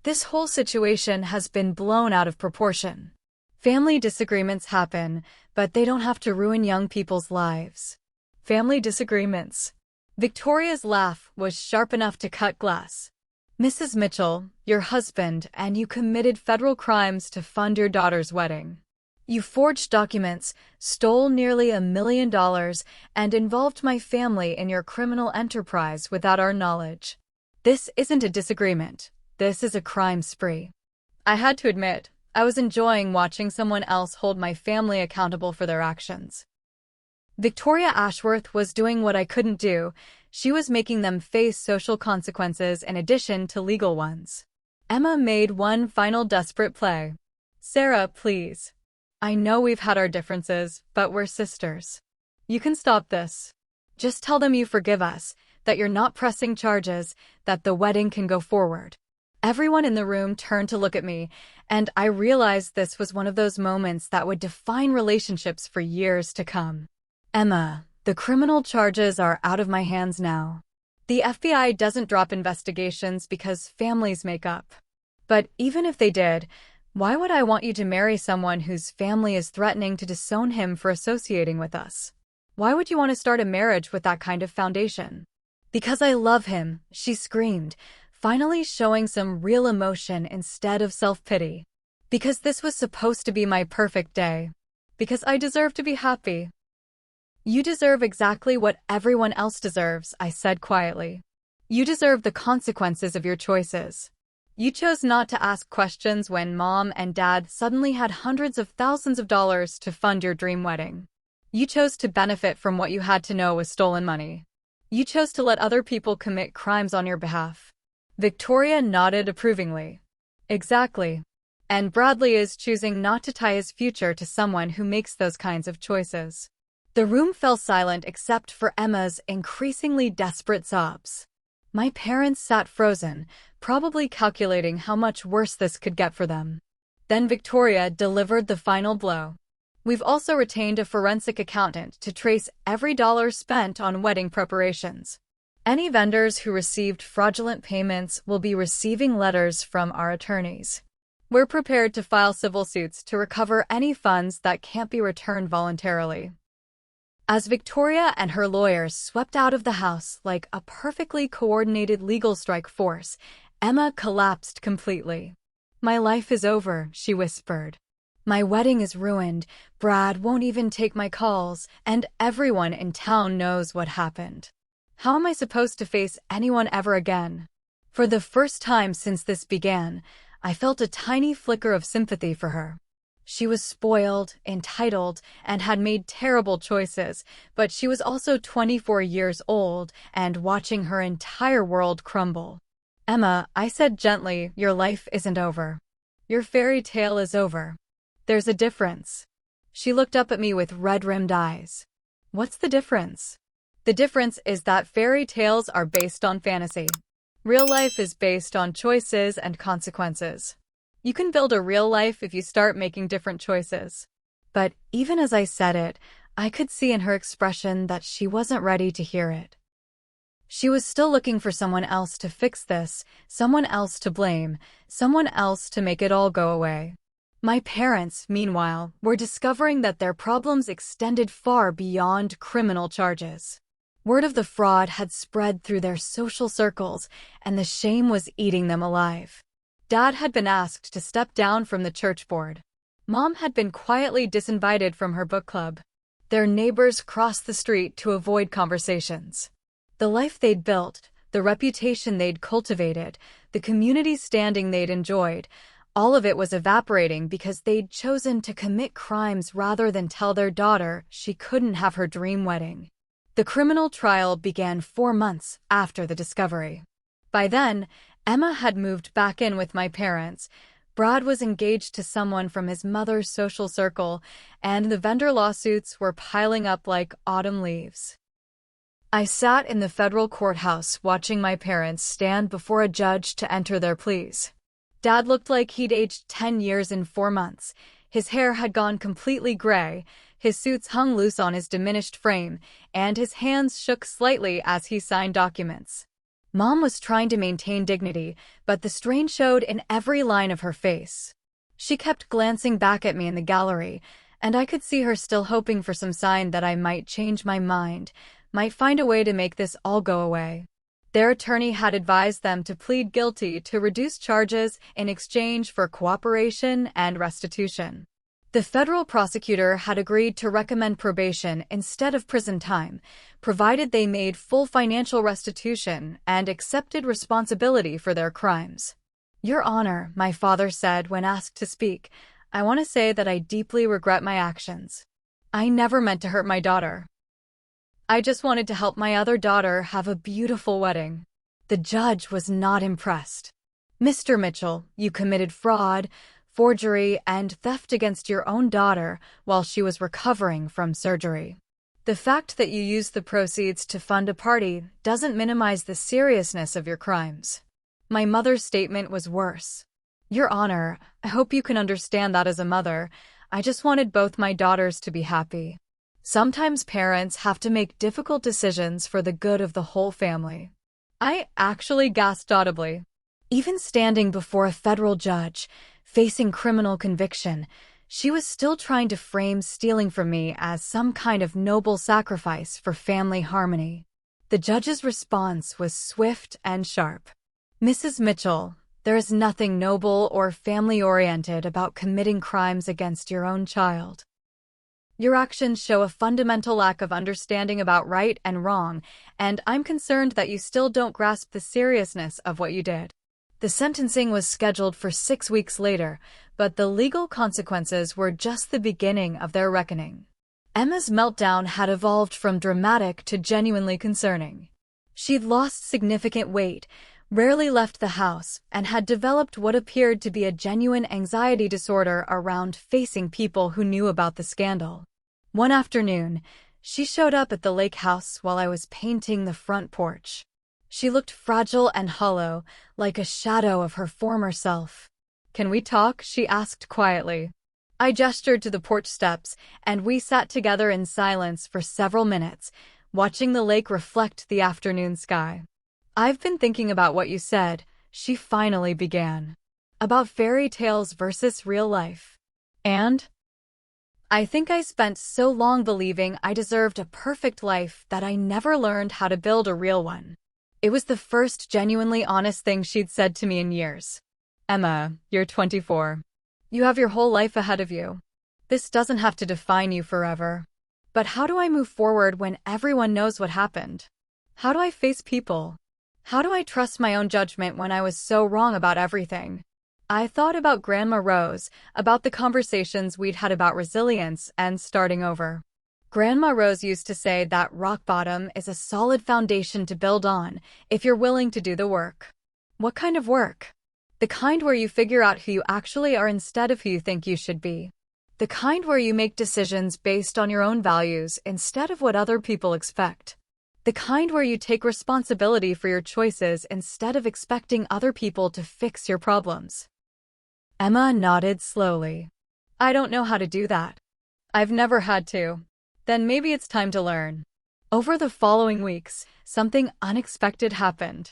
This whole situation has been blown out of proportion. Family disagreements happen, but they don't have to ruin young people's lives. Family disagreements. Victoria's laugh was sharp enough to cut glass. Mrs. Mitchell, your husband and you committed federal crimes to fund your daughter's wedding. You forged documents, stole nearly $1 million, and involved my family in your criminal enterprise without our knowledge. This isn't a disagreement. This is a crime spree. I had to admit, I was enjoying watching someone else hold my family accountable for their actions. Victoria Ashworth was doing what I couldn't do. She was making them face social consequences in addition to legal ones. Emma made one final desperate play. Sarah, please. I know we've had our differences, but we're sisters. You can stop this. Just tell them you forgive us, that you're not pressing charges, that the wedding can go forward. Everyone in the room turned to look at me, and I realized this was one of those moments that would define relationships for years to come. Emma, the criminal charges are out of my hands now. The FBI doesn't drop investigations because families make up. But even if they did, why would I want you to marry someone whose family is threatening to disown him for associating with us? Why would you want to start a marriage with that kind of foundation? Because I love him, she screamed, finally showing some real emotion instead of self-pity. Because this was supposed to be my perfect day. Because I deserve to be happy. You deserve exactly what everyone else deserves, I said quietly. You deserve the consequences of your choices. You chose not to ask questions when Mom and Dad suddenly had hundreds of thousands of dollars to fund your dream wedding. You chose to benefit from what you had to know was stolen money. You chose to let other people commit crimes on your behalf. Victoria nodded approvingly. Exactly. And Bradley is choosing not to tie his future to someone who makes those kinds of choices. The room fell silent except for Emma's increasingly desperate sobs. My parents sat frozen, probably calculating how much worse this could get for them. Then Victoria delivered the final blow. We've also retained a forensic accountant to trace every dollar spent on wedding preparations. Any vendors who received fraudulent payments will be receiving letters from our attorneys. We're prepared to file civil suits to recover any funds that can't be returned voluntarily. As Victoria and her lawyers swept out of the house like a perfectly coordinated legal strike force, Emma collapsed completely. My life is over, she whispered. My wedding is ruined, Brad won't even take my calls, and everyone in town knows what happened. How am I supposed to face anyone ever again? For the first time since this began, I felt a tiny flicker of sympathy for her. She was spoiled, entitled, and had made terrible choices, but she was also 24 years old and watching her entire world crumble. Emma, I said gently, your life isn't over. Your fairy tale is over. There's a difference. She looked up at me with red-rimmed eyes. What's the difference? The difference is that fairy tales are based on fantasy. Real life is based on choices and consequences. You can build a real life if you start making different choices. But even as I said it, I could see in her expression that she wasn't ready to hear it. She was still looking for someone else to fix this, someone else to blame, someone else to make it all go away. My parents, meanwhile, were discovering that their problems extended far beyond criminal charges. Word of the fraud had spread through their social circles, and the shame was eating them alive. Dad had been asked to step down from the church board. Mom had been quietly disinvited from her book club. Their neighbors crossed the street to avoid conversations. The life they'd built, the reputation they'd cultivated, the community standing they'd enjoyed, all of it was evaporating because they'd chosen to commit crimes rather than tell their daughter she couldn't have her dream wedding. The criminal trial began 4 months after the discovery. By then, Emma had moved back in with my parents. Brad was engaged to someone from his mother's social circle, and the vendor lawsuits were piling up like autumn leaves. I sat in the federal courthouse watching my parents stand before a judge to enter their pleas. Dad looked like he'd aged 10 years in 4 months. His hair had gone completely gray, his suits hung loose on his diminished frame, and his hands shook slightly as he signed documents. Mom was trying to maintain dignity, but the strain showed in every line of her face. She kept glancing back at me in the gallery, and I could see her still hoping for some sign that I might change my mind, might find a way to make this all go away. Their attorney had advised them to plead guilty to reduce charges in exchange for cooperation and restitution. The federal prosecutor had agreed to recommend probation instead of prison time, provided they made full financial restitution and accepted responsibility for their crimes. "Your Honor," my father said when asked to speak, "I want to say that I deeply regret my actions. I never meant to hurt my daughter. I just wanted to help my other daughter have a beautiful wedding." The judge was not impressed. "Mr. Mitchell, you committed fraud, forgery, and theft against your own daughter while she was recovering from surgery. The fact that you used the proceeds to fund a party doesn't minimize the seriousness of your crimes." My mother's statement was worse. "Your Honor, I hope you can understand that as a mother. I just wanted both my daughters to be happy. Sometimes parents have to make difficult decisions for the good of the whole family." I actually gasped audibly. Even standing before a federal judge, facing criminal conviction, she was still trying to frame stealing from me as some kind of noble sacrifice for family harmony. The judge's response was swift and sharp. "Mrs. Mitchell, there is nothing noble or family-oriented about committing crimes against your own child. Your actions show a fundamental lack of understanding about right and wrong, and I'm concerned that you still don't grasp the seriousness of what you did." The sentencing was scheduled for 6 weeks later, but the legal consequences were just the beginning of their reckoning. Emma's meltdown had evolved from dramatic to genuinely concerning. She'd lost significant weight, rarely left the house, and had developed what appeared to be a genuine anxiety disorder around facing people who knew about the scandal. One afternoon, she showed up at the lake house while I was painting the front porch. She looked fragile and hollow, like a shadow of her former self. "Can we talk?" she asked quietly. I gestured to the porch steps, and we sat together in silence for several minutes, watching the lake reflect the afternoon sky. "I've been thinking about what you said," she finally began. "About fairy tales versus real life. And I think I spent so long believing I deserved a perfect life that I never learned how to build a real one." It was the first genuinely honest thing she'd said to me in years. "Emma, you're 24. You have your whole life ahead of you. This doesn't have to define you forever. But how do I move forward when everyone knows what happened? How do I face people? How do I trust my own judgment when I was so wrong about everything?" I thought about Grandma Rose, about the conversations we'd had about resilience and starting over. Grandma Rose used to say that rock bottom is a solid foundation to build on if you're willing to do the work. What kind of work? The kind where you figure out who you actually are instead of who you think you should be. The kind where you make decisions based on your own values instead of what other people expect. The kind where you take responsibility for your choices instead of expecting other people to fix your problems. Emma nodded slowly. I don't know how to do that. I've never had to. Then maybe it's time to learn. Over the following weeks, something unexpected happened.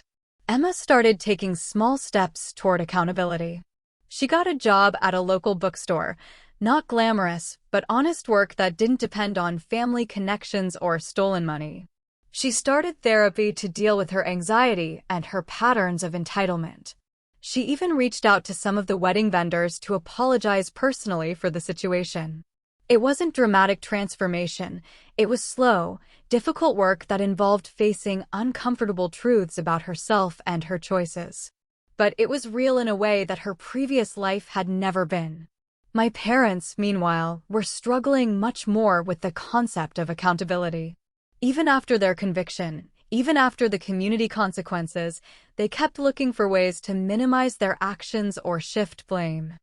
Emma started taking small steps toward accountability. She got a job at a local bookstore, not glamorous, but honest work that didn't depend on family connections or stolen money. She started therapy to deal with her anxiety and her patterns of entitlement. She even reached out to some of the wedding vendors to apologize personally for the situation. It wasn't dramatic transformation. It was slow, difficult work that involved facing uncomfortable truths about herself and her choices. But it was real in a way that her previous life had never been. My parents, meanwhile, were struggling much more with the concept of accountability. Even after their conviction, even after the community consequences, they kept looking for ways to minimize their actions or shift blame.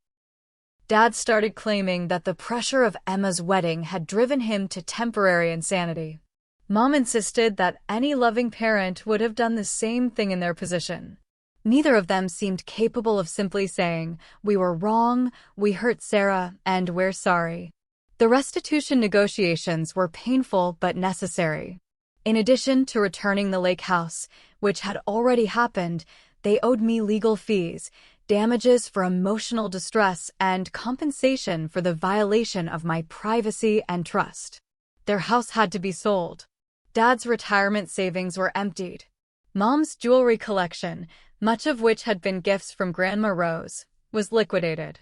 Dad started claiming that the pressure of Emma's wedding had driven him to temporary insanity. Mom insisted that any loving parent would have done the same thing in their position. Neither of them seemed capable of simply saying, "We were wrong, we hurt Sarah, and we're sorry." The restitution negotiations were painful but necessary. In addition to returning the lake house, which had already happened, they owed me legal fees, damages for emotional distress, and compensation for the violation of my privacy and trust. Their house had to be sold. Dad's retirement savings were emptied. Mom's jewelry collection, much of which had been gifts from Grandma Rose, was liquidated.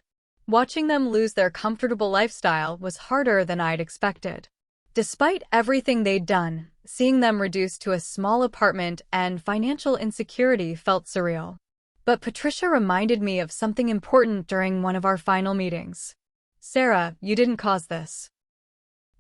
Watching them lose their comfortable lifestyle was harder than I'd expected. Despite everything they'd done, seeing them reduced to a small apartment and financial insecurity felt surreal. But Patricia reminded me of something important during one of our final meetings. "Sarah, you didn't cause this.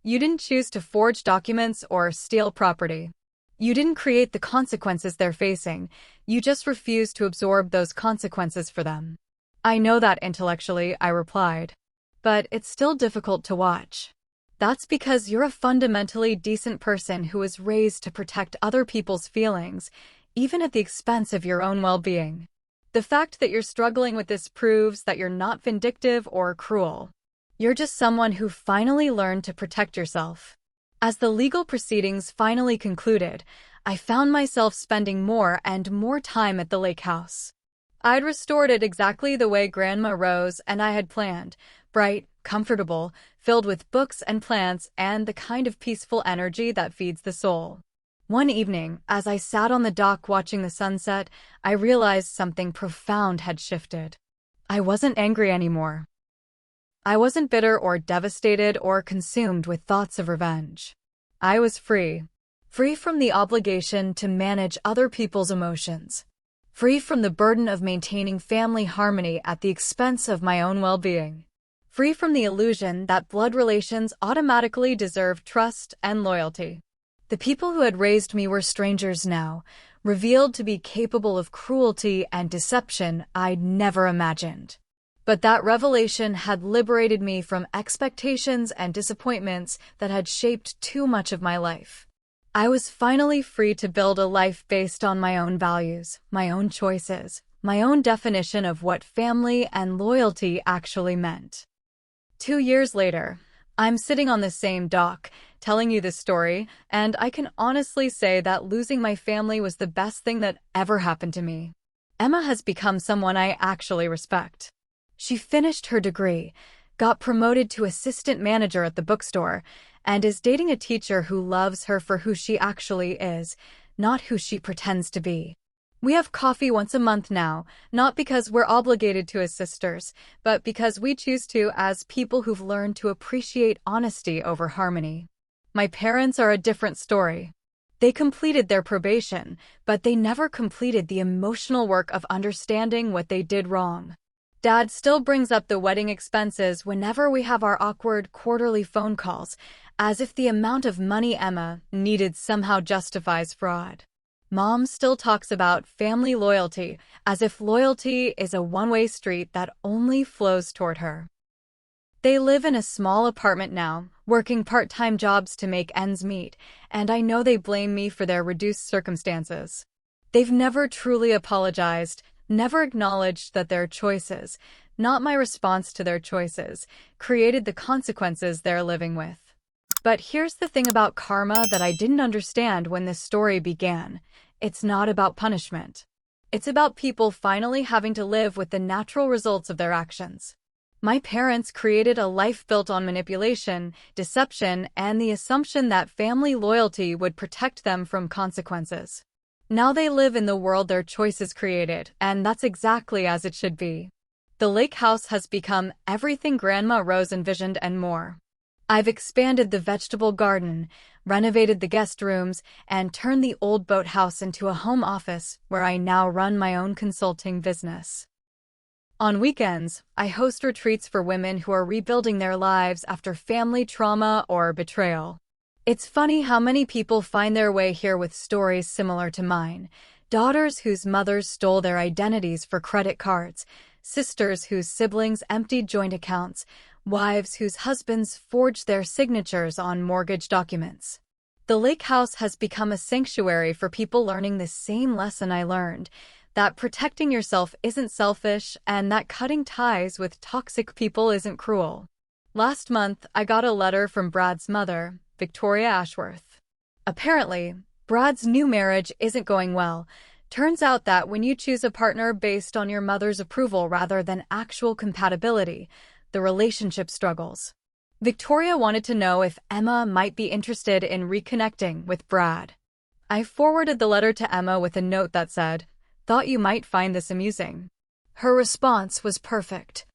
You didn't choose to forge documents or steal property. You didn't create the consequences they're facing. You just refused to absorb those consequences for them." "I know that intellectually," I replied. "But it's still difficult to watch. That's because you're a fundamentally decent person who was raised to protect other people's feelings, even at the expense of your own well-being. The fact that you're struggling with this proves that you're not vindictive or cruel. You're just someone who finally learned to protect yourself." As the legal proceedings finally concluded, I found myself spending more and more time at the lake house. I'd restored it exactly the way Grandma Rose and I had planned, bright, comfortable, filled with books and plants and the kind of peaceful energy that feeds the soul. One evening, as I sat on the dock watching the sunset, I realized something profound had shifted. I wasn't angry anymore. I wasn't bitter or devastated or consumed with thoughts of revenge. I was free. Free from the obligation to manage other people's emotions. Free from the burden of maintaining family harmony at the expense of my own well-being. Free from the illusion that blood relations automatically deserve trust and loyalty. The people who had raised me were strangers now, revealed to be capable of cruelty and deception I'd never imagined. But that revelation had liberated me from expectations and disappointments that had shaped too much of my life. I was finally free to build a life based on my own values, my own choices, my own definition of what family and loyalty actually meant. 2 years later, I'm sitting on the same dock, telling you this story, and I can honestly say that losing my family was the best thing that ever happened to me. Emma has become someone I actually respect. She finished her degree, got promoted to assistant manager at the bookstore, and is dating a teacher who loves her for who she actually is, not who she pretends to be. We have coffee once a month now, not because we're obligated to as sisters, but because we choose to as people who've learned to appreciate honesty over harmony. My parents are a different story. They completed their probation, but they never completed the emotional work of understanding what they did wrong. Dad still brings up the wedding expenses whenever we have our awkward quarterly phone calls, as if the amount of money Emma needed somehow justifies fraud. Mom still talks about family loyalty, as if loyalty is a one-way street that only flows toward her. They live in a small apartment now, working part-time jobs to make ends meet, and I know they blame me for their reduced circumstances. They've never truly apologized, never acknowledged that their choices, not my response to their choices, created the consequences they're living with. But here's the thing about karma that I didn't understand when this story began. It's not about punishment. It's about people finally having to live with the natural results of their actions. My parents created a life built on manipulation, deception, and the assumption that family loyalty would protect them from consequences. Now they live in the world their choices created, and that's exactly as it should be. The lake house has become everything Grandma Rose envisioned and more. I've expanded the vegetable garden, renovated the guest rooms, and turned the old boathouse into a home office where I now run my own consulting business. On weekends, I host retreats for women who are rebuilding their lives after family trauma or betrayal. It's funny how many people find their way here with stories similar to mine. Daughters whose mothers stole their identities for credit cards, sisters whose siblings emptied joint accounts, wives whose husbands forged their signatures on mortgage documents. The lake house has become a sanctuary for people learning the same lesson I learned, that protecting yourself isn't selfish and that cutting ties with toxic people isn't cruel. Last month, I got a letter from Brad's mother, Victoria Ashworth. Apparently, Brad's new marriage isn't going well. Turns out that when you choose a partner based on your mother's approval rather than actual compatibility, the relationship struggles. Victoria wanted to know if Emma might be interested in reconnecting with Brad. I forwarded the letter to Emma with a note that said, "Thought you might find this amusing." Her response was perfect.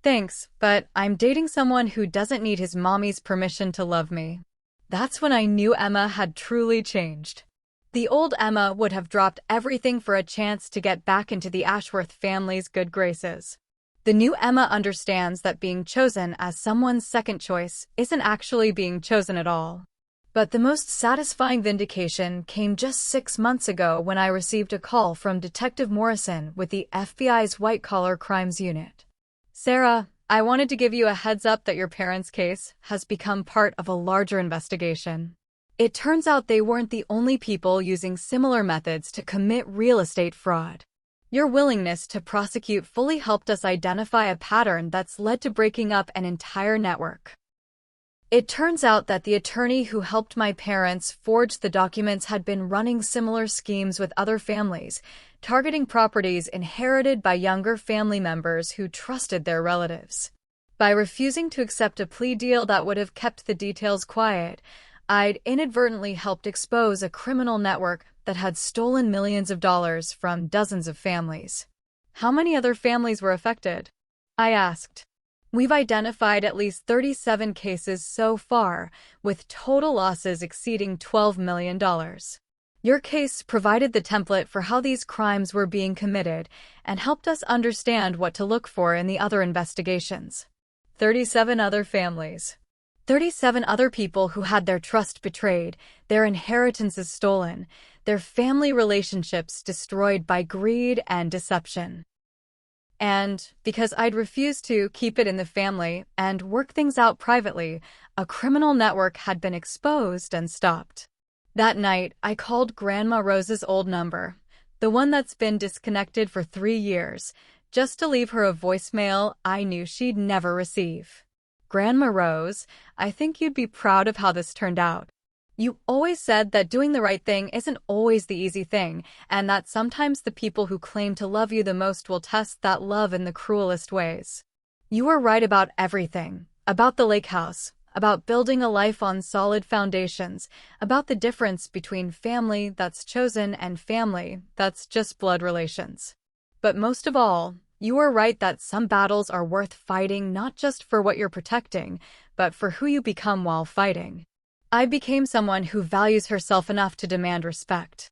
"Thanks, but I'm dating someone who doesn't need his mommy's permission to love me." That's when I knew Emma had truly changed. The old Emma would have dropped everything for a chance to get back into the Ashworth family's good graces. The new Emma understands that being chosen as someone's second choice isn't actually being chosen at all. But the most satisfying vindication came just 6 months ago when I received a call from Detective Morrison with the FBI's white-collar crimes unit. "Sarah, I wanted to give you a heads up that your parents' case has become part of a larger investigation. It turns out they weren't the only people using similar methods to commit real estate fraud. Your willingness to prosecute fully helped us identify a pattern that's led to breaking up an entire network." It turns out that the attorney who helped my parents forge the documents had been running similar schemes with other families, targeting properties inherited by younger family members who trusted their relatives. By refusing to accept a plea deal that would have kept the details quiet, I'd inadvertently helped expose a criminal network that had stolen millions of dollars from dozens of families. "How many other families were affected?" I asked. "We've identified at least 37 cases so far, with total losses exceeding $12 million. Your case provided the template for how these crimes were being committed and helped us understand what to look for in the other investigations." 37 other families. 37 other people who had their trust betrayed, their inheritances stolen, their family relationships destroyed by greed and deception. And because I'd refused to keep it in the family and work things out privately, a criminal network had been exposed and stopped. That night, I called Grandma Rose's old number, the one that's been disconnected for 3 years, just to leave her a voicemail I knew she'd never receive. "Grandma Rose, I think you'd be proud of how this turned out. You always said that doing the right thing isn't always the easy thing, and that sometimes the people who claim to love you the most will test that love in the cruelest ways. You were right about everything, about the lake house, about building a life on solid foundations, about the difference between family that's chosen and family that's just blood relations. But most of all, you were right that some battles are worth fighting not just for what you're protecting, but for who you become while fighting." I became someone who values herself enough to demand respect.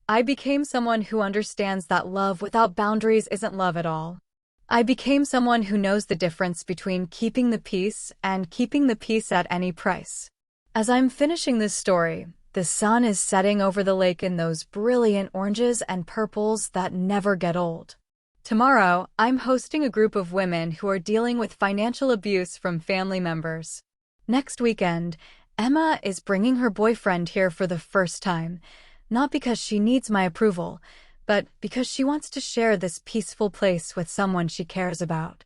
I became someone who understands that love without boundaries isn't love at all. I became someone who knows the difference between keeping the peace and keeping the peace at any price. As I'm finishing this story, the sun is setting over the lake in those brilliant oranges and purples that never get old. Tomorrow, I'm hosting a group of women who are dealing with financial abuse from family members. Next weekend, Emma is bringing her boyfriend here for the first time, not because she needs my approval, but because she wants to share this peaceful place with someone she cares about.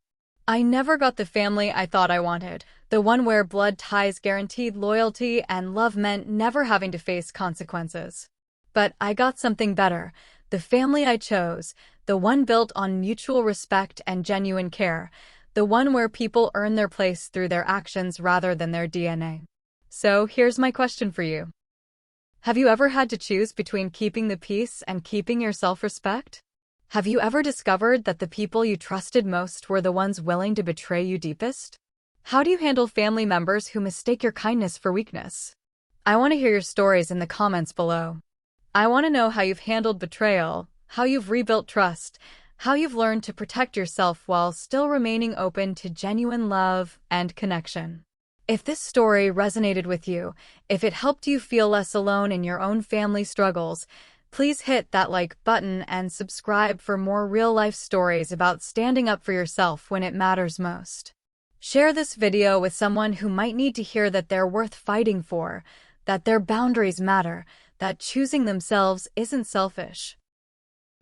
I never got the family I thought I wanted, the one where blood ties guaranteed loyalty and love meant never having to face consequences. But I got something better, the family I chose, the one built on mutual respect and genuine care, the one where people earn their place through their actions rather than their DNA. So here's my question for you. Have you ever had to choose between keeping the peace and keeping your self-respect? Have you ever discovered that the people you trusted most were the ones willing to betray you deepest? How do you handle family members who mistake your kindness for weakness? I want to hear your stories in the comments below. I want to know how you've handled betrayal, how you've rebuilt trust, how you've learned to protect yourself while still remaining open to genuine love and connection. If this story resonated with you, if it helped you feel less alone in your own family struggles, please hit that like button and subscribe for more real-life stories about standing up for yourself when it matters most. Share this video with someone who might need to hear that they're worth fighting for, that their boundaries matter, that choosing themselves isn't selfish.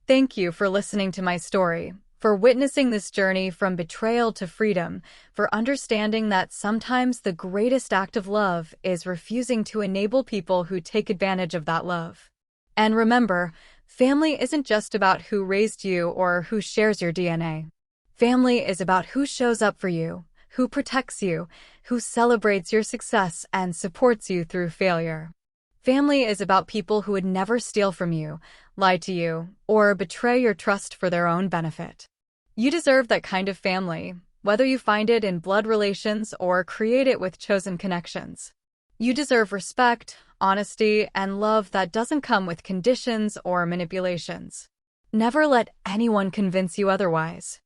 Thank you for listening to my story, for witnessing this journey from betrayal to freedom, for understanding that sometimes the greatest act of love is refusing to enable people who take advantage of that love. And remember, family isn't just about who raised you or who shares your DNA. Family is about who shows up for you, who protects you, who celebrates your success and supports you through failure. Family is about people who would never steal from you, lie to you, or betray your trust for their own benefit. You deserve that kind of family, whether you find it in blood relations or create it with chosen connections. You deserve respect, honesty, and love that doesn't come with conditions or manipulations. Never let anyone convince you otherwise.